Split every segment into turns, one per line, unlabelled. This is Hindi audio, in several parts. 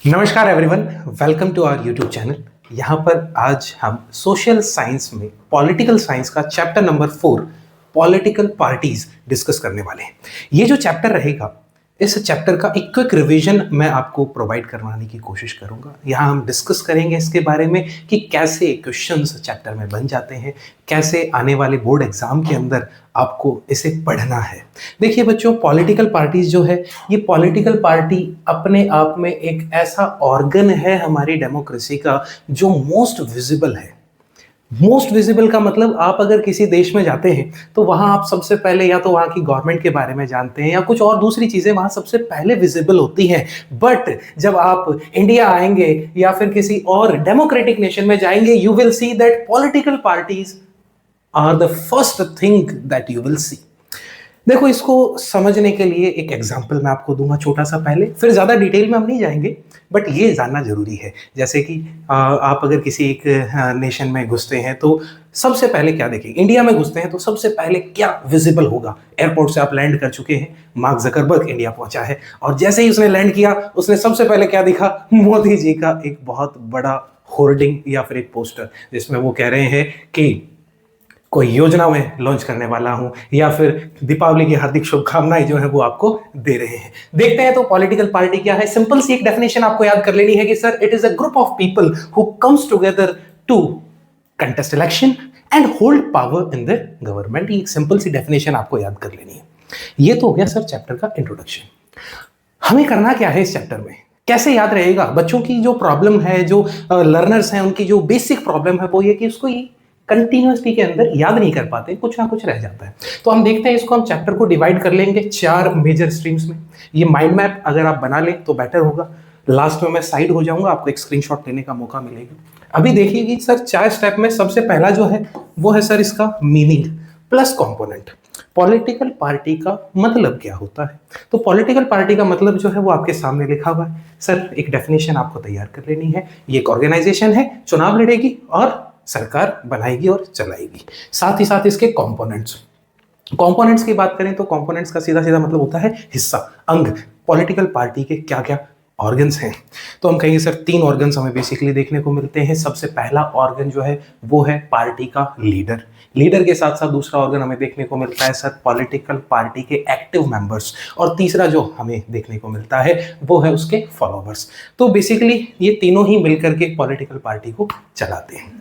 नमस्कार everyone, welcome to our YouTube channel. यहाँ पर आज हम सोशल साइंस में पॉलिटिकल साइंस का chapter number 4 political parties discuss करने वाले हैं। ये जो चैप्टर रहेगा, इस चैप्टर का एक क्विक रिवीजन मैं आपको प्रोवाइड करवाने की कोशिश करूंगा। यहाँ हम डिस्कस करेंगे इसके बारे में कि कैसे क्वेश्चंस चैप्टर में बन जाते हैं, कैसे आने वाले बोर्ड एग्जाम के अंदर आपको इसे पढ़ना है। देखिए बच्चों, पॉलिटिकल पार्टीज जो है, ये पॉलिटिकल पार्टी अपने आप में एक ऐसा ऑर्गन है हमारी डेमोक्रेसी का जो मोस्ट विजिबल है। मोस्ट विजिबल का मतलब, आप अगर किसी देश में जाते हैं तो वहां आप सबसे पहले या तो वहां की गवर्नमेंट के बारे में जानते हैं या कुछ और दूसरी चीजें वहां सबसे पहले विजिबल होती हैं। बट जब आप इंडिया आएंगे या फिर किसी और डेमोक्रेटिक नेशन में जाएंगे, you will see that political parties are the first thing that you will see. देखो, इसको समझने के लिए एक एग्जाम्पल मैं आपको दूंगा छोटा सा पहले, फिर ज़्यादा डिटेल में हम नहीं जाएंगे, बट ये जानना जरूरी है। जैसे कि आप अगर किसी एक नेशन में घुसते हैं तो सबसे पहले क्या देखेंगे, इंडिया में घुसते हैं तो सबसे पहले क्या विजिबल होगा। एयरपोर्ट से आप लैंड कर चुके हैं, मार्क जकरबर्ग इंडिया पहुंचा है, और जैसे ही उसने लैंड किया उसने सबसे पहले क्या दिखा, मोदी जी का एक बहुत बड़ा होर्डिंग या फिर एक पोस्टर, जिसमें वो कह रहे हैं कि कोई योजना में लॉन्च करने वाला हूं, या फिर दीपावली की हार्दिक शुभकामनाएं जो है वो आपको दे रहे हैं। देखते हैं तो पॉलिटिकल पार्टी क्या है। सिंपल सी एक डेफिनेशन आपको याद कर लेनी है कि sir, it is a group of people who comes together to contest election and hold power in the government. ये एक सिंपल सी डेफिनेशन आपको याद कर लेनी है। ये तो हो गया सर चैप्टर का इंट्रोडक्शन। हमें करना क्या है इस चैप्टर में, कैसे याद रहेगा। बच्चों की जो प्रॉब्लम है, जो लर्नर्स हैं, उनकी जो बेसिक प्रॉब्लम है वो ये कि उसको ये कंटिन्यूअसली के अंदर याद नहीं कर पाते, कुछ ना कुछ रह जाता है। तो हम देखते हैं, इसको हम चैप्टर को डिवाइड कर लेंगे 4 मेजर स्ट्रीम्स में। ये माइंड मैप अगर आप बना लें तो बेटर होगा। लास्ट में मैं साइड हो जाऊंगा, आपको एक स्क्रीनशॉट लेने का मौका मिलेगा। अभी देखिए कि सर 4 स्टेप में सबसे पहला जो है वो है सर इसका meaning plus component. Political party का मतलब क्या होता है, तो पॉलिटिकल पार्टी का मतलब जो है वो आपके सामने लिखा हुआ है। सर एक डेफिनेशन आपको तैयार कर लेनी है। ये एक ऑर्गेनाइजेशन है, चुनाव लड़ेगी और सरकार बनाएगी और चलाएगी। साथ ही साथ इसके कंपोनेंट्स की बात करें तो कंपोनेंट्स का सीधा सीधा मतलब होता है हिस्सा, अंग। पॉलिटिकल पार्टी के क्या क्या ऑर्गन्स हैं, तो हम कहेंगे सर 3 ऑर्गन्स हमें बेसिकली देखने को मिलते हैं। सबसे पहला ऑर्गन जो है वो है पार्टी का लीडर। लीडर के साथ साथ दूसरा ऑर्गन हमें देखने को मिलता है सर पॉलिटिकल पार्टी के एक्टिव मेंबर्स, और तीसरा जो हमें देखने को मिलता है वो है उसके फॉलोवर्स। तो बेसिकली ये तीनों ही मिलकर के पॉलिटिकल पार्टी को चलाते हैं।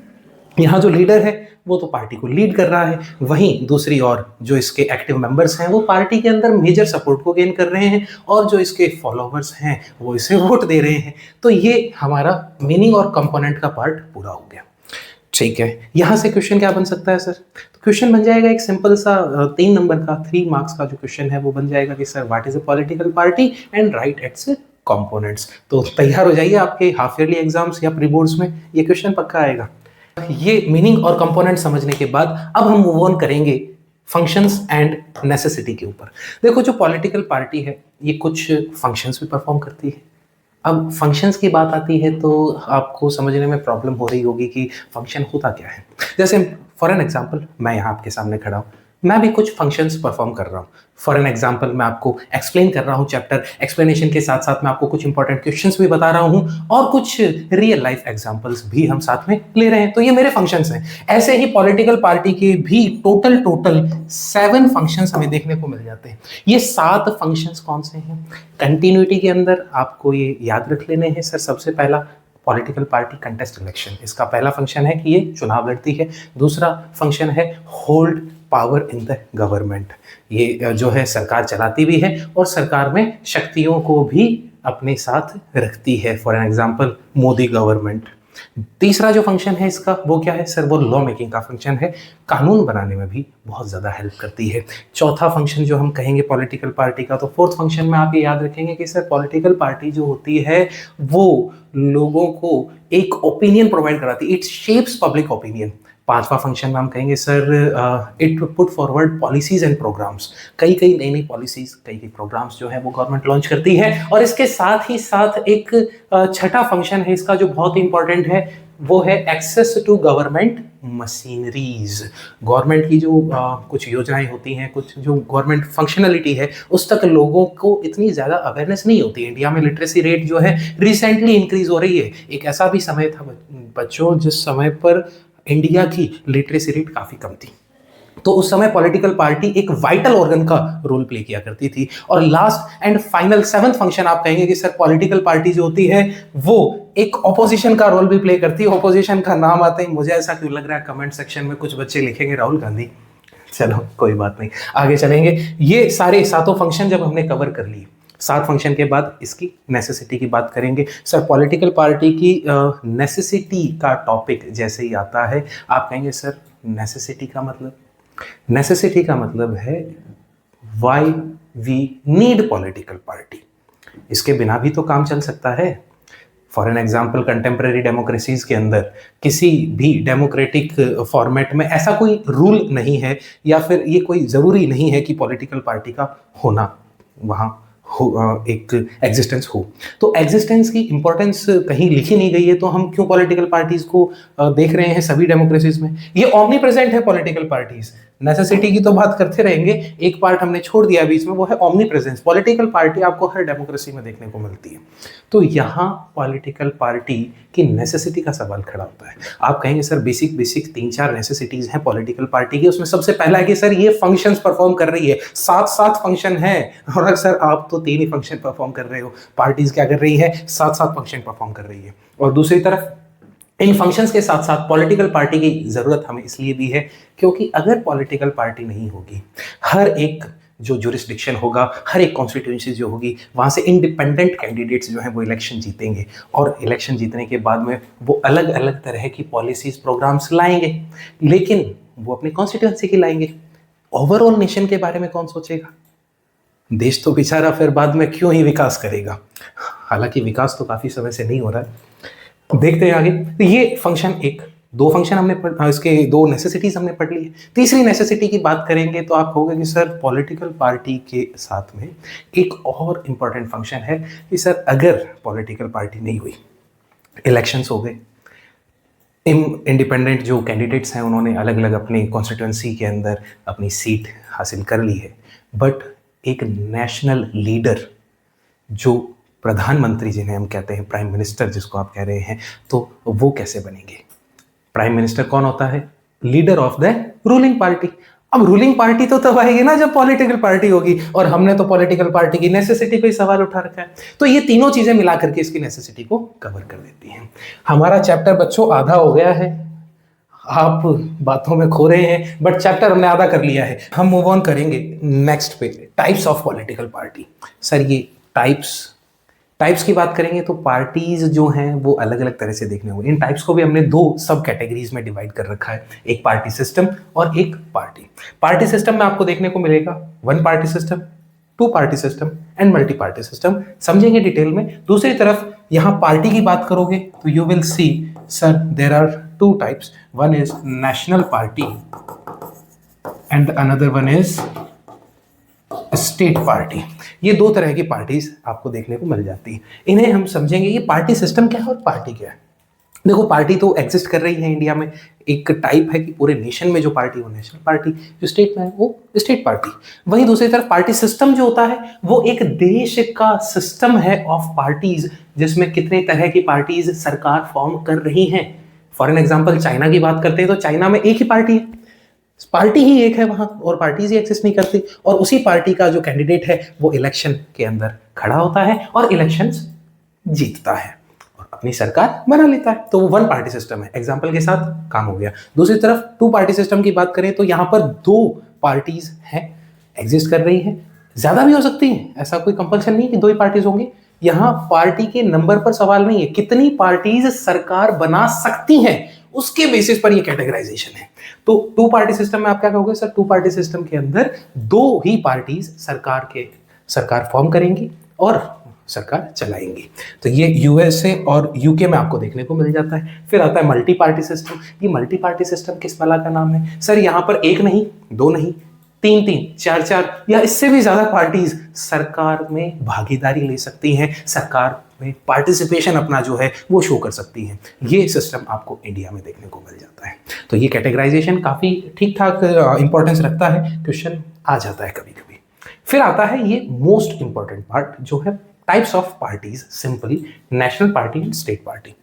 यहाँ जो लीडर है वो तो पार्टी को लीड कर रहा है, वहीं दूसरी ओर जो इसके एक्टिव मेंबर्स हैं वो पार्टी के अंदर मेजर सपोर्ट को गेन कर रहे हैं, और जो इसके फॉलोवर्स हैं वो इसे वोट दे रहे हैं। तो ये हमारा मीनिंग और कंपोनेंट का पार्ट पूरा हो गया। ठीक है, यहाँ से क्वेश्चन क्या बन सकता है सर, तो क्वेश्चन बन जाएगा एक सिंपल सा 3 नंबर का 3 मार्क्स का जो क्वेश्चन है वो बन जाएगा कि sir what is a political party and right it's components. तो तैयार हो जाइए, आपके हाफ ईयरली एग्जाम्स या प्री बोर्ड्स में ये क्वेश्चन पक्का आएगा। ये मीनिंग और कंपोनेंट समझने के बाद अब हम मूव ऑन करेंगे फंक्शंस एंड नेसेसिटी के ऊपर। देखो, जो पॉलिटिकल पार्टी है ये कुछ फंक्शंस भी परफॉर्म करती है। अब फंक्शंस की बात आती है तो आपको समझने में प्रॉब्लम हो रही होगी कि फंक्शन होता क्या है। जैसे फॉर एन एग्जांपल, मैं यहाँ आपके सामने खड़ा हूँ, मैं भी कुछ फंक्शंस परफॉर्म कर रहा हूँ। फॉर एन एग्जांपल, मैं आपको एक्सप्लेन कर रहा हूँ चैप्टर, एक्सप्लेनेशन के साथ साथ मैं आपको कुछ इंपॉर्टेंट क्वेश्चंस भी बता रहा हूँ और कुछ रियल लाइफ एग्जांपल्स भी हम साथ में ले रहे हैं। तो ये मेरे फंक्शंस हैं। ऐसे ही पॉलिटिकल पार्टी के भी टोटल 7 फंक्शंस हमें देखने को मिल जाते हैं। ये 7 फंक्शंस कौन से हैं, कंटिन्यूटी के अंदर आपको ये याद रख लेने हैं। सर सबसे पहला, पॉलिटिकल पार्टी कंटेस्ट इलेक्शन, इसका पहला फंक्शन है कि ये चुनाव लड़ती है। दूसरा फंक्शन है hold power in the government, ये जो है सरकार चलाती भी है और सरकार में शक्तियों को भी अपने साथ रखती है। For an example Modi government. तीसरा जो फंक्शन है इसका वो क्या है सर, वो लॉ मेकिंग का फंक्शन है, कानून बनाने में भी बहुत ज़्यादा हेल्प करती है। चौथा फंक्शन जो हम कहेंगे पॉलिटिकल पार्टी का, तो फोर्थ फंक्शन में आप ये याद रखेंगे कि सर पॉलिटिकल पार्टी जो होती है वो लोगों को एक ओपिनियन प्रोवाइड कराती है, इट शेप्स पब्लिक ओपिनियन। पांचवा फंक्शन में हम कहेंगे sir it put forward policies and programs. कई कई नई नई पॉलिसीज, कई कई प्रोग्राम्स जो है वो गवर्नमेंट लॉन्च करती है। और इसके साथ ही साथ एक छठा फंक्शन है इसका जो बहुत इंपॉर्टेंट है, वो है access to government machineries. Government की जो कुछ योजनाएं होती हैं, कुछ जो गवर्नमेंट फंक्शनलिटी है, उस तक लोगों को इतनी ज़्यादा अवेयरनेस नहीं होती। इंडिया में लिटरेसी रेट जो है रिसेंटली इंक्रीज हो रही है। एक ऐसा भी समय था बच्चों जिस समय पर इंडिया की लिटरेसी रेट काफ़ी कम थी, तो उस समय पॉलिटिकल पार्टी एक वाइटल ऑर्गन का रोल प्ले किया करती थी। और last and final seventh function आप कहेंगे कि सर पॉलिटिकल पार्टी जो होती है वो एक ऑपोजिशन का रोल भी प्ले करती है। ऑपोजिशन का नाम आते ही मुझे ऐसा क्यों लग रहा है कमेंट सेक्शन में कुछ बच्चे लिखेंगे राहुल गांधी। चलो कोई बात नहीं, आगे चलेंगे। ये सारे सातों फंक्शन जब हमने कवर कर लिए, 7 फंक्शन के बाद इसकी नेसेसिटी की बात करेंगे। सर पॉलिटिकल पार्टी की नेसेसिटी का टॉपिक जैसे ही आता है आप कहेंगे सर नेसेसिटी का मतलब, नेसेसिटी का मतलब है why we need political party. इसके बिना भी तो काम चल सकता है। For an example contemporary democracies के अंदर किसी भी डेमोक्रेटिक फॉर्मेट में ऐसा कोई रूल नहीं है या फिर ये कोई ज़रूरी नहीं है कि पॉलिटिकल पार्टी का होना वहाँ एक एग्जिस्टेंस हो। तो एग्जिस्टेंस की इंपॉर्टेंस कहीं लिखी नहीं गई है, तो हम क्यों पॉलिटिकल पार्टीज को देख रहे हैं सभी डेमोक्रेसीज में? ये ऑमनी प्रेजेंट है पॉलिटिकल पार्टीज। नेसेसिटी की तो बात करते रहेंगे, एक पार्ट हमने छोड़ दिया बीच में, वो है ऑमनी प्रेजेंस। पॉलिटिकल पार्टी आपको हर डेमोक्रेसी में देखने को मिलती है। तो यहाँ पॉलिटिकल पार्टी की नेसेसिटी का सवाल खड़ा होता है। आप कहेंगे सर बेसिक 3-4 नेसेसिटीज हैं पॉलिटिकल पार्टी की, उसमें सबसे पहला है कि सर ये फंक्शंस परफॉर्म कर रही है। 7 फंक्शन है, और अगर सर आप तो 3 ही फंक्शन परफॉर्म कर रहे हो, पार्टीज क्या कर रही है? 7 फंक्शन परफॉर्म कर रही है। और दूसरी तरफ इन फंक्शंस के साथ साथ पॉलिटिकल पार्टी की जरूरत हमें इसलिए भी है क्योंकि अगर पॉलिटिकल पार्टी नहीं होगी, हर एक जो जुरिस्डिक्शन होगा, हर एक कॉन्स्टिट्यूंसी जो होगी, वहाँ से इंडिपेंडेंट कैंडिडेट्स जो हैं वो इलेक्शन जीतेंगे, और इलेक्शन जीतने के बाद में वो अलग अलग तरह की पॉलिसीज प्रोग्राम्स लाएंगे, लेकिन वो अपनी कॉन्स्टिट्यूंसी की लाएंगे। ओवरऑल नेशन के बारे में कौन सोचेगा? देश तो बेचारा फिर बाद में क्यों ही विकास करेगा। हालांकि विकास तो काफ़ी समय से नहीं हो रहा है। देखते हैं आगे। तो ये फंक्शन 2 फंक्शन हमने इसके 2 नेसेसिटीज हमने पढ़ ली है। तीसरी नेसेसिटी की बात करेंगे तो आप कहोगे कि सर पॉलिटिकल पार्टी के साथ में एक और इम्पॉर्टेंट फंक्शन है कि सर अगर पॉलिटिकल पार्टी नहीं हुई, इलेक्शंस हो गए, इंडिपेंडेंट जो कैंडिडेट्स हैं उन्होंने अलग अलग अपनी कॉन्स्टिट्यूंसी के अंदर अपनी सीट हासिल कर ली है, बट एक नेशनल लीडर जो प्रधानमंत्री जिन्हें हम कहते हैं, प्राइम मिनिस्टर जिसको आप कह रहे हैं, तो वो कैसे बनेंगे? प्राइम मिनिस्टर कौन होता है? Leader of the ruling party. अब रूलिंग पार्टी तो तब आएगी ना जब पॉलिटिकल पार्टी होगी, और हमने तो पॉलिटिकल पार्टी की नेसेसिटी पे सवाल उठा रखा है। तो ये तीनों चीजें मिला करके इसकी नेसेसिटी को कवर कर देती हैं। हमारा चैप्टर बच्चों आधा हो गया है, आप बातों में खो रहे हैं, बट चैप्टर हमने आधा कर लिया है। हम मूव ऑन करेंगे नेक्स्ट पे, types of political party. Sir ये टाइप्स की बात करेंगे तो पार्टीज जो हैं वो अलग अलग तरह से देखने होंगे। इन टाइप्स को भी हमने 2 सब कैटेगरीज में डिवाइड कर रखा है, एक पार्टी सिस्टम और एक पार्टी सिस्टम में आपको देखने को मिलेगा 1 party system, 2 party system and multi party system. समझेंगे डिटेल में। दूसरी तरफ यहाँ पार्टी की बात करोगे तो you will see sir there are 2 types, one is national party and another one is state party. ये 2 तरह की पार्टीज आपको देखने को मिल जाती है। इन्हें हम समझेंगे ये पार्टी सिस्टम क्या है और पार्टी क्या है। देखो पार्टी तो एग्जिस्ट कर रही है इंडिया में, एक टाइप है कि पूरे नेशन में जो पार्टी वो नेशनल पार्टी, जो स्टेट में है वो स्टेट पार्टी। वहीं दूसरी तरफ पार्टी सिस्टम जो होता है वो एक देश का सिस्टम है ऑफ पार्टीज, जिसमें कितने तरह की पार्टीज सरकार फॉर्म कर रही हैं। फॉर एन एग्जाम्पल चाइना की बात करते हैं तो चाइना में एक ही पार्टी है, पार्टी ही एक है वहां, और पार्टीज ही एक्सिस्ट नहीं करती, और उसी पार्टी का जो कैंडिडेट है वो इलेक्शन के अंदर खड़ा होता है और इलेक्शंस जीतता है और अपनी सरकार बना लेता है। तो वो 1 पार्टी सिस्टम है। एग्जाम्पल के साथ काम हो गया। दूसरी तरफ 2 पार्टी सिस्टम की बात करें तो यहाँ पर 2 पार्टीज हैं, एग्जिस्ट कर रही हैं, ज्यादा भी हो सकती हैं, ऐसा कोई कंपल्सन नहीं कि 2 ही पार्टीज होंगी। यहाँ पार्टी के नंबर पर सवाल नहीं है, कितनी पार्टीज सरकार बना सकती हैं उसके बेसिस पर ये कैटेगराइजेशन है। तो 2 पार्टी सिस्टम में आप क्या कहोगे? सर 2 पार्टी सिस्टम के अंदर 2 ही पार्टीज सरकार फॉर्म करेंगी और सरकार चलाएंगी। तो ये यूएसए और यूके में आपको देखने को मिल जाता है। फिर आता है मल्टी पार्टी सिस्टम। ये मल्टी पार्टी सिस्टम किस बला का नाम है सर? यहाँ पर एक नहीं, दो नहीं, तीन तीन, चार चार या इससे भी ज्यादा पार्टीज सरकार में भागीदारी ले सकती हैं, सरकार में पार्टिसिपेशन अपना जो है वो शो कर सकती हैं। ये सिस्टम आपको इंडिया में देखने को मिल जाता है। तो ये कैटेगराइजेशन काफी ठीक ठाक इंपॉर्टेंस रखता है, क्वेश्चन आ जाता है कभी कभी। फिर आता है ये मोस्ट इंपॉर्टेंट पार्ट जो है types of parties, simply national party and state party.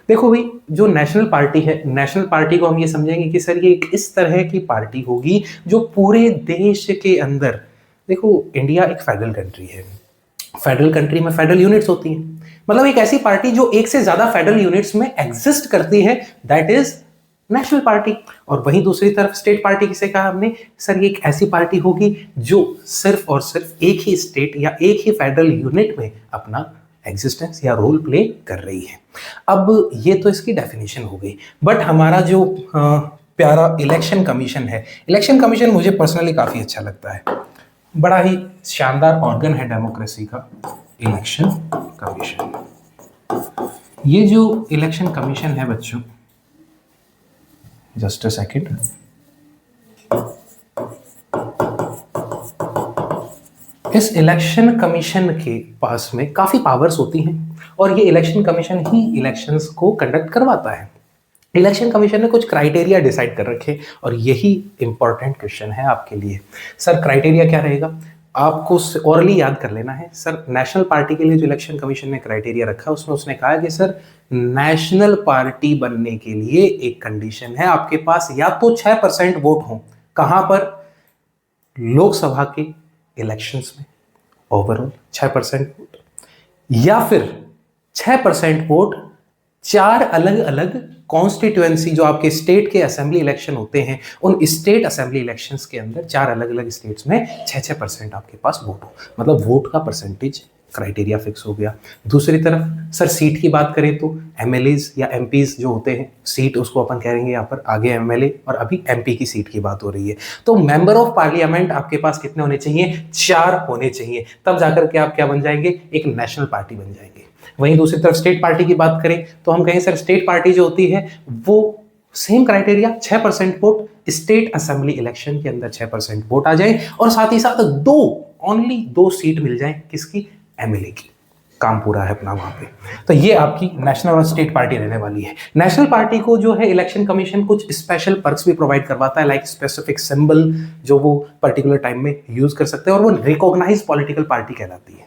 देखो भाई, जो नेशनल पार्टी है, नेशनल पार्टी को हम ये समझेंगे कि सर ये एक इस तरह की पार्टी होगी जो पूरे देश के अंदर, देखो इंडिया एक फेडरल कंट्री है, फेडरल कंट्री में फेडरल यूनिट्स होती हैं, मतलब एक ऐसी पार्टी जो एक से ज्यादा फेडरल यूनिट्स में एग्जिस्ट करती है, दैट इज नेशनल पार्टी। और वहीं दूसरी तरफ स्टेट पार्टी किसे कहा हमने? सर ये एक ऐसी पार्टी होगी जो सिर्फ और सिर्फ एक ही स्टेट या एक ही फेडरल यूनिट में अपना एग्जिस्टेंस या रोल प्ले कर रही है। अब ये तो इसकी डेफिनेशन हो गई, बट हमारा जो प्यारा इलेक्शन कमीशन है, इलेक्शन कमीशन मुझे पर्सनली काफी अच्छा लगता है, बड़ा ही शानदार ऑर्गन है डेमोक्रेसी का इलेक्शन कमीशन। ये जो इलेक्शन कमीशन है बच्चों, जस्ट अ सेकेंड, इस इलेक्शन कमीशन के पास में काफी पावर्स होती हैं और ये इलेक्शन कमीशन ही इलेक्शंस को कंडक्ट करवाता है। इलेक्शन कमीशन ने कुछ क्राइटेरिया डिसाइड कर रखे और यही इंपॉर्टेंट क्वेश्चन है आपके लिए। सर क्राइटेरिया क्या रहेगा? आपको ओरली याद कर लेना है। सर नेशनल पार्टी के लिए जो इलेक्शन कमीशन ने क्राइटेरिया रखा उसमें उसने कहा कि सर नेशनल पार्टी बनने के लिए एक कंडीशन है, आपके पास या तो 6% वोट हो। कहां पर? लोकसभा के इलेक्शंस में ओवरऑल 6% वोट, या फिर 6% वोट 4 अलग अलग कॉन्स्टिट्यूएंसी, जो आपके स्टेट के असेंबली इलेक्शन होते हैं, उन स्टेट असेंबली इलेक्शंस के अंदर 4 अलग अलग स्टेट्स में 6% आपके पास वोट हो, मतलब वोट का परसेंटेज क्राइटेरिया फिक्स हो गया। दूसरी तरफ सर सीट की बात करें तो एमएलएज या एमपीज जो होते हैं, सीट उसको अपन कहेंगे यहाँ पर, आगे एमएलए और अभी एमपी की सीट की बात हो रही है। तो मेंबर ऑफ पार्लियामेंट आपके पास कितने होने चाहिए? 4 होने चाहिए, तब जाकर के आप क्या बन जाएंगे? एक नेशनल पार्टी बन जाएंगे। वहीं दूसरी तरफ स्टेट पार्टी की बात करें तो हम कहें सर स्टेट पार्टी जो होती है वो same criteria, 6% vote state assembly election के अंदर 6% वोट आ जाए और साथ ही साथ ओनली 2 सीट मिल जाए, किसकी? एमएलए की। काम पूरा है अपना वहां पे। तो ये आपकी नेशनल और स्टेट पार्टी रहने वाली है। नेशनल पार्टी को जो है इलेक्शन कमीशन कुछ स्पेशल पर्क्स भी प्रोवाइड करवाता है, लाइक स्पेसिफिक सिंबल जो वो पर्टिकुलर टाइम में यूज कर सकते हैं और वो रिकॉग्नाइज पॉलिटिकल पार्टी कहलाती है।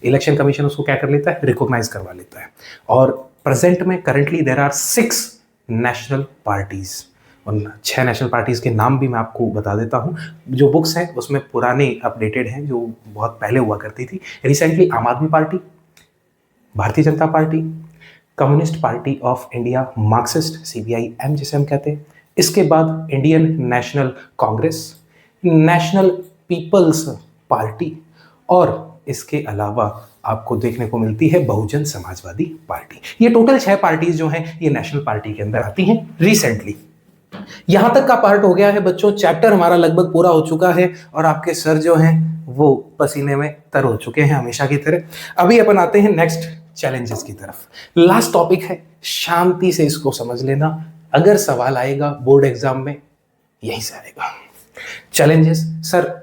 इलेक्शन कमीशन उसको क्या कर लेता है? रिकॉग्नाइज करवा लेता है। और प्रेजेंट में currently there are 6 national parties, और 6 नेशनल पार्टीज के नाम भी मैं आपको बता देता हूं। जो बुक्स हैं उसमें पुराने अपडेटेड हैं, जो बहुत पहले हुआ करती थी। रिसेंटली आम आदमी party, Bharatiya Janata party, Communist Party of India, Marxist CPIM जिसे हम कहते हैं, इसके बाद Indian National Congress, National People's Party, और इसके अलावा आपको देखने को मिलती है बहुजन समाजवादी पार्टी। ये टोटल 6 पार्टीज जो हैं ये नेशनल पार्टी के अंदर आती हैं रिसेंटली। यहां तक का पार्ट हो गया है बच्चों, चैप्टर हमारा लगभग पूरा हो चुका है और आपके सर जो हैं वो पसीने में तर हो चुके हैं हमेशा की तरह। अभी अपन आते हैं नेक्स्ट चैलेंजेस की तरफ। लास्ट टॉपिक है, शांति से इसको समझ लेना, अगर सवाल आएगा बोर्ड एग्जाम में यहीं से आएगा। चैलेंजेस सर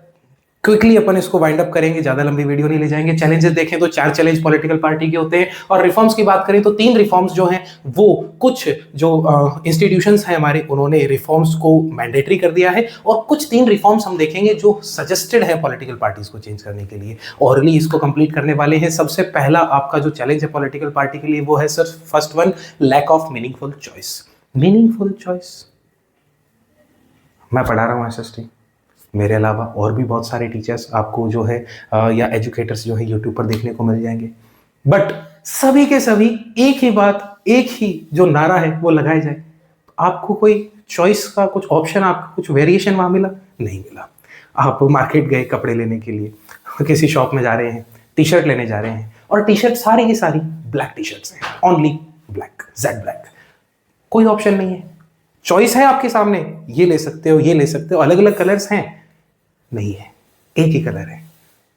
क्विकली अपन इसको वाइंड अप करेंगे, ज्यादा लंबी वीडियो नहीं ले जाएंगे। चैलेंजेस देखें तो 4 चैलेंज पॉलिटिकल पार्टी के होते हैं, और रिफॉर्म्स की बात करें तो 3 रिफॉर्म्स जो हैं वो कुछ जो इंस्टीट्यूशंस हैं हमारे, उन्होंने रिफॉर्म्स को मैंडेटरी कर दिया है, और कुछ 3 रिफॉर्म्स हम देखेंगे जो सजेस्टेड है पॉलिटिकल पार्टीज को चेंज करने के लिए। ऑरली इसको कंप्लीट करने वाले हैं। सबसे पहला आपका जो चैलेंज है पॉलिटिकल पार्टी के लिए वो है sir first one, lack of meaningful choice. Meaningful choice मैं पढ़ा रहा हूँ SST, मेरे अलावा और भी बहुत सारे टीचर्स आपको जो है या एजुकेटर्स जो है यूट्यूब पर देखने को मिल जाएंगे, बट सभी के सभी एक ही बात, एक ही जो नारा है वो लगाया जाए। आपको कोई चॉइस का कुछ ऑप्शन, आपको कुछ वेरिएशन वहां मिला? नहीं मिला। आप मार्केट गए कपड़े लेने के लिए, किसी शॉप में जा रहे हैं, टी शर्ट लेने जा रहे हैं, और टी शर्ट सारी की सारी ब्लैक टी शर्ट्स हैं, ओनली ब्लैक, जेड ब्लैक, कोई ऑप्शन नहीं है। चॉइस है आपके सामने, ये ले सकते हो, ये ले सकते हो, अलग अलग कलर्स हैं, नहीं है, एक ही कलर है।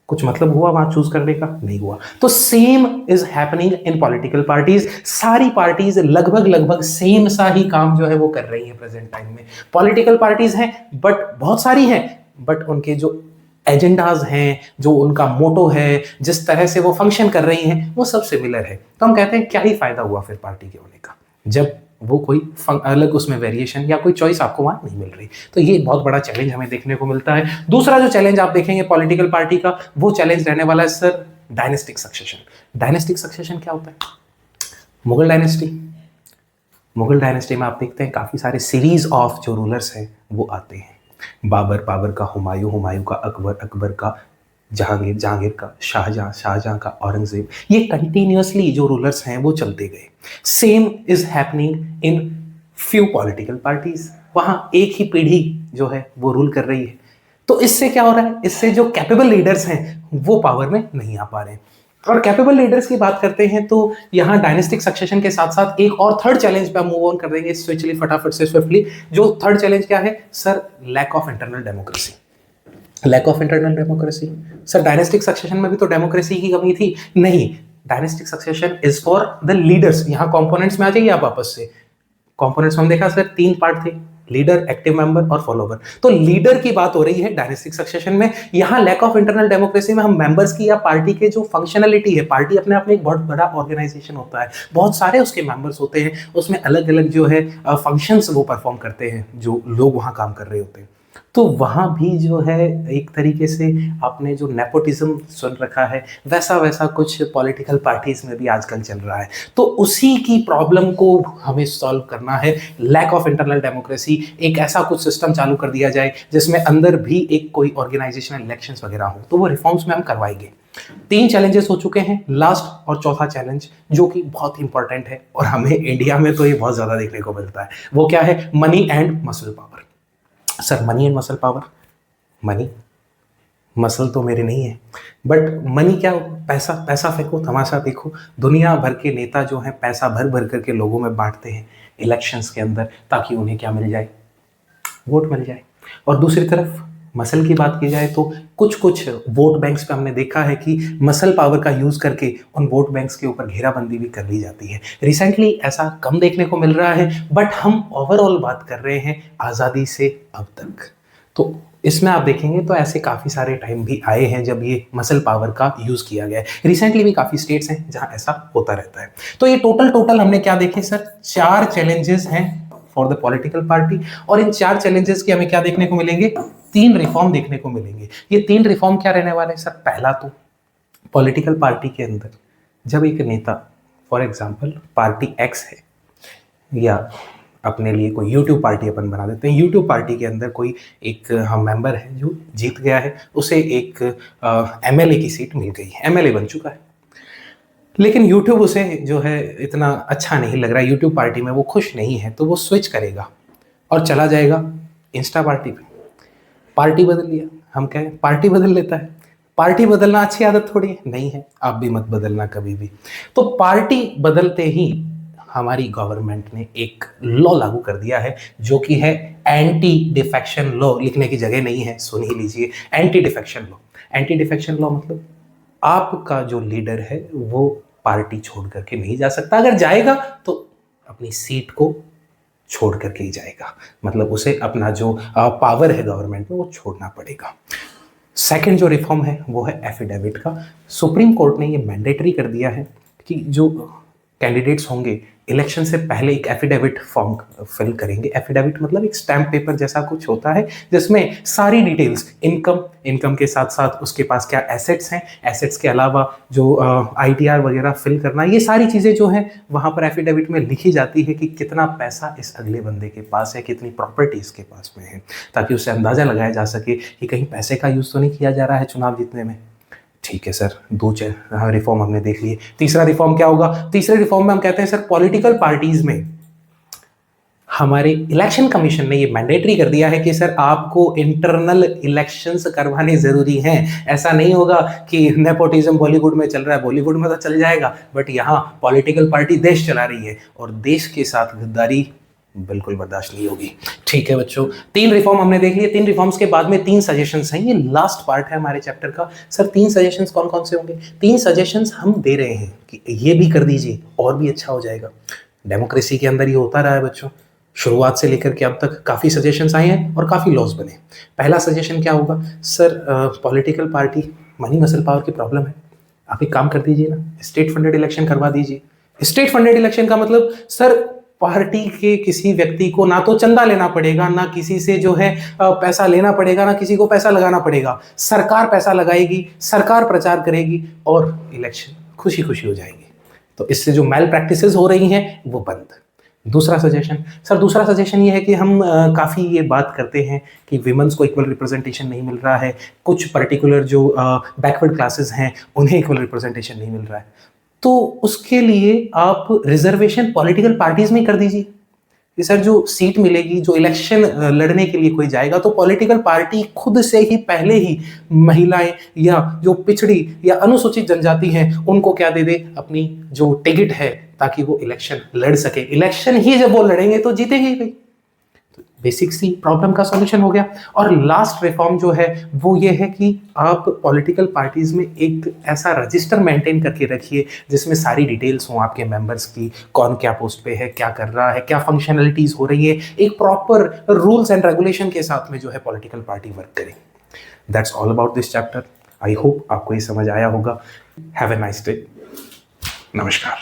कुछ मतलब हुआ वहां चूज करने का? नहीं हुआ। तो same is happening in political parties. सारी पार्टीज लगभग लगभग सेम सा ही काम जो है वो कर रही है प्रेजेंट टाइम में। पॉलिटिकल पार्टीज हैं बट बहुत सारी हैं, बट उनके जो एजेंडाज हैं, जो उनका मोटो है, जिस तरह से वो फंक्शन कर रही हैं, वो सब सिमिलर है। तो हम कहते हैं क्या ही फायदा हुआ फिर पार्टी के होने का, जब वो कोई अलग उसमें वेरिएशन या कोई चॉइस आपको वहां नहीं मिल रही। तो ये बहुत बड़ा चैलेंज हमें देखने को मिलता है। दूसरा जो चैलेंज आप देखेंगे पॉलिटिकल पार्टी का, वो चैलेंज रहने वाला है sir dynastic succession. Dynastic succession क्या होता है? मुगल डायनेस्टी, मुगल डायनेस्टी में आप देखते हैं काफी सारे सीरीज ऑफ जो रूलर्स हैं वो आते हैं। बाबर, बाबर का हुमायूं, हुमायूं का अकबर, अकबर का जहांगीर, जहांगीर का शाहजहां, शाहजहां का औरंगजेब। ये कंटिन्यूअसली जो रूलर्स हैं वो चलते गए। Same is happening in few political parties. वहां एक ही पीढ़ी जो है वो रूल कर रही है। तो इससे क्या हो रहा है? इससे जो कैपेबल लीडर्स हैं वो पावर में नहीं आ पा रहे हैं। और कैपेबल लीडर्स की बात करते हैं तो यहाँ डायनेस्टिक सक्सेशन के साथ साथ एक और थर्ड चैलेंज पे हम मूव ऑन कर देंगे स्विचली, फटाफट से, स्विफ्टली। जो थर्ड चैलेंज क्या है sir? Lack of internal democracy. Lack of internal democracy. Sir dynastic succession में भी तो डेमोक्रेसी की कमी थी? नहीं, dynastic succession is for the leaders. यहाँ कंपोनेंट्स में आ जाइए आप वापस से। कंपोनेंट्स में हम देखा सर 3 पार्ट थे, लीडर, एक्टिव मेंबर और फॉलोवर। तो लीडर की बात हो रही है डायनेस्टिक सक्सेशन में। यहाँ लैक ऑफ इंटरनल डेमोक्रेसी में हम मेंबर्स की या पार्टी के जो फंक्शनलिटी है, पार्टी अपने आप में एक बहुत बड़ा ऑर्गेनाइजेशन होता है, बहुत सारे उसके मेंबर्स होते हैं, उसमें अलग अलग जो है फंक्शंस वो परफॉर्म करते हैं जो लोग वहाँ काम कर रहे होते हैं। तो वहाँ भी जो है एक तरीके से आपने जो नेपोटिज्म सुन रखा है वैसा वैसा कुछ पॉलिटिकल पार्टीज में भी आजकल चल रहा है। तो उसी की प्रॉब्लम को हमें सॉल्व करना है। लैक ऑफ इंटरनल डेमोक्रेसी, एक ऐसा कुछ सिस्टम चालू कर दिया जाए जिसमें अंदर भी एक कोई ऑर्गेनाइजेशनल इलेक्शंस वगैरह हो, तो वो रिफॉर्म्स में हम करवाएंगे। 3 चैलेंजेस हो चुके हैं, लास्ट और चौथा चैलेंज जो कि बहुत इंपॉर्टेंट है और हमें इंडिया में तो ये बहुत ज्यादा देखने को मिलता है, वो क्या है? Money and muscle power. Sir money and muscle power, money, muscle तो मेरे नहीं है, बट मनी क्या? पैसा। पैसा फेंको, तमाशा देखो। दुनिया भर के नेता जो हैं पैसा भर भर करके लोगों में बांटते हैं इलेक्शंस के अंदर, ताकि उन्हें क्या मिल जाए? वोट मिल जाए। और दूसरी तरफ मसल की बात की जाए तो कुछ कुछ वोट बैंक्स पे हमने देखा है कि मसल पावर का यूज करके उन वोट बैंक्स के ऊपर घेराबंदी भी कर ली जाती है। रिसेंटली ऐसा कम देखने को मिल रहा है, बट हम ओवरऑल बात कर रहे हैं आज़ादी से अब तक। तो इसमें आप देखेंगे तो ऐसे काफ़ी सारे टाइम भी आए हैं जब ये मसल पावर का यूज़ किया गया है। रिसेंटली भी काफ़ी स्टेट्स हैं जहां ऐसा होता रहता है। तो ये टोटल हमने क्या देखे सर? 4 चैलेंजेस हैं फॉर द पॉलिटिकल पार्टी। और इन 4 चैलेंजेस की हमें क्या देखने को मिलेंगे? 3 रिफॉर्म देखने को मिलेंगे। ये 3 रिफॉर्म क्या रहने वाले हैं सर? पहला तो पॉलिटिकल पार्टी के अंदर जब एक नेता, फॉर एग्जांपल पार्टी एक्स है, या अपने लिए कोई यूट्यूब पार्टी अपन बना देते हैं, यूट्यूब पार्टी के अंदर कोई एक हम मेंबर है जो जीत गया है, उसे एक एमएलए की सीट मिल गई है, एमएलए बन चुका है, लेकिन यूट्यूब उसे जो है इतना अच्छा नहीं लग रहा है, यूट्यूब पार्टी में वो खुश नहीं है, तो वो स्विच करेगा और चला जाएगा इंस्टा पार्टी पे। पार्टी बदल लिया, हम कहें पार्टी बदल लेता है। पार्टी बदलना अच्छी आदत थोड़ी है, नहीं है, आप भी मत बदलना कभी भी। तो पार्टी बदलते ही हमारी गवर्नमेंट ने एक लॉ लागू कर दिया है जो कि है एंटी डिफेक्शन लॉ। लिखने की जगह नहीं है, सुन ही लीजिए, anti defection law. Anti defection law मतलब आपका जो लीडर है वो पार्टी छोड़ करके नहीं जा सकता, अगर जाएगा तो अपनी सीट को छोड़ करके ही जाएगा, मतलब उसे अपना जो पावर है गवर्नमेंट में वो छोड़ना पड़ेगा। सेकंड जो रिफॉर्म है वो है एफिडेविट का। सुप्रीम कोर्ट ने ये मैंडेटरी कर दिया है कि जो कैंडिडेट्स होंगे इलेक्शन से पहले एक एफिडेविट फॉर्म फिल करेंगे। एफिडेविट मतलब एक स्टैम्प पेपर जैसा कुछ होता है जिसमें सारी डिटेल्स, इनकम के साथ साथ उसके पास क्या एसेट्स हैं, एसेट्स के अलावा जो आईटीआर वगैरह फिल करना, ये सारी चीज़ें जो हैं वहाँ पर एफिडेविट में लिखी जाती है कि कितना पैसा इस अगले बंदे के पास है, कितनी प्रॉपर्टी इसके पास में है, ताकि उससे अंदाज़ा लगाया जा सके कि कहीं पैसे का यूज़ तो नहीं किया जा रहा है चुनाव जीतने में। ठीक है सर, 2 रिफॉर्म हमने देख लिए। तीसरा रिफॉर्म क्या होगा? तीसरे रिफॉर्म में हम कहते हैं सर पॉलिटिकल पार्टीज में हमारे इलेक्शन कमीशन ने ये मैंडेटरी कर दिया है कि सर आपको इंटरनल इलेक्शंस करवाने जरूरी हैं। ऐसा नहीं होगा कि नेपोटिज्म बॉलीवुड में चल रहा है, बॉलीवुड में तो चल जाएगा, बट यहाँ पॉलिटिकल पार्टी देश चला रही है और देश के साथ गद्दारी बिल्कुल बर्दाश्त नहीं होगी। ठीक है बच्चों, 3 रिफॉर्म हमने देख लिए। 3 रिफॉर्म्स के बाद में 3 सजेशंस हैं। ये लास्ट पार्ट है हमारे चैप्टर का। सर 3 सजेशंस कौन कौन से होंगे? 3 सजेशंस हम दे रहे हैं कि ये भी कर दीजिए और भी अच्छा हो जाएगा। डेमोक्रेसी के अंदर ये होता रहा है बच्चों, शुरुआत से लेकर के अब तक काफ़ी सजेशंस आए हैं और काफ़ी लॉज बने। पहला सजेशन क्या होगा? Sir political party money muscle power की प्रॉब्लम है, आप एक काम कर दीजिए ना, स्टेट फंडेड इलेक्शन करवा दीजिए। स्टेट फंडेड इलेक्शन का मतलब सर पार्टी के किसी व्यक्ति को ना तो चंदा लेना पड़ेगा, ना किसी से जो है पैसा लेना पड़ेगा, ना किसी को पैसा लगाना पड़ेगा। सरकार पैसा लगाएगी, सरकार प्रचार करेगी और इलेक्शन खुशी खुशी हो जाएंगे। तो इससे जो मैल प्रैक्टिसेस हो रही हैं वो बंद। दूसरा सजेशन, सर दूसरा सजेशन ये है कि हम काफ़ी ये बात करते हैं कि विमेंस को इक्वल रिप्रेजेंटेशन नहीं मिल रहा है, कुछ पर्टिकुलर जो बैकवर्ड क्लासेस हैं उन्हें इक्वल रिप्रेजेंटेशन नहीं मिल रहा है, तो उसके लिए आप रिजर्वेशन पॉलिटिकल पार्टीज में कर दीजिए कि सर जो सीट मिलेगी, जो इलेक्शन लड़ने के लिए कोई जाएगा तो पॉलिटिकल पार्टी खुद से ही पहले ही महिलाएं या जो पिछड़ी या अनुसूचित जनजाति हैं उनको क्या दे दे, अपनी जो टिकट है, ताकि वो इलेक्शन लड़ सके। इलेक्शन ही जब वो लड़ेंगे तो जीतेंगे ही। बेसिक सी प्रॉब्लम का सॉल्यूशन हो गया। और लास्ट रिफॉर्म जो है वो ये है कि आप पॉलिटिकल पार्टीज में एक ऐसा रजिस्टर मेंटेन करके रखिए जिसमें सारी डिटेल्स हों आपके मेंबर्स की, कौन क्या पोस्ट पे है, क्या कर रहा है, क्या फंक्शनलिटीज हो रही है। एक प्रॉपर रूल्स एंड रेगुलेशन के साथ में जो है पॉलिटिकल पार्टी वर्क करे। That's all about this chapter. I hope आपको ये समझ आया होगा। Have a nice day. नमस्कार।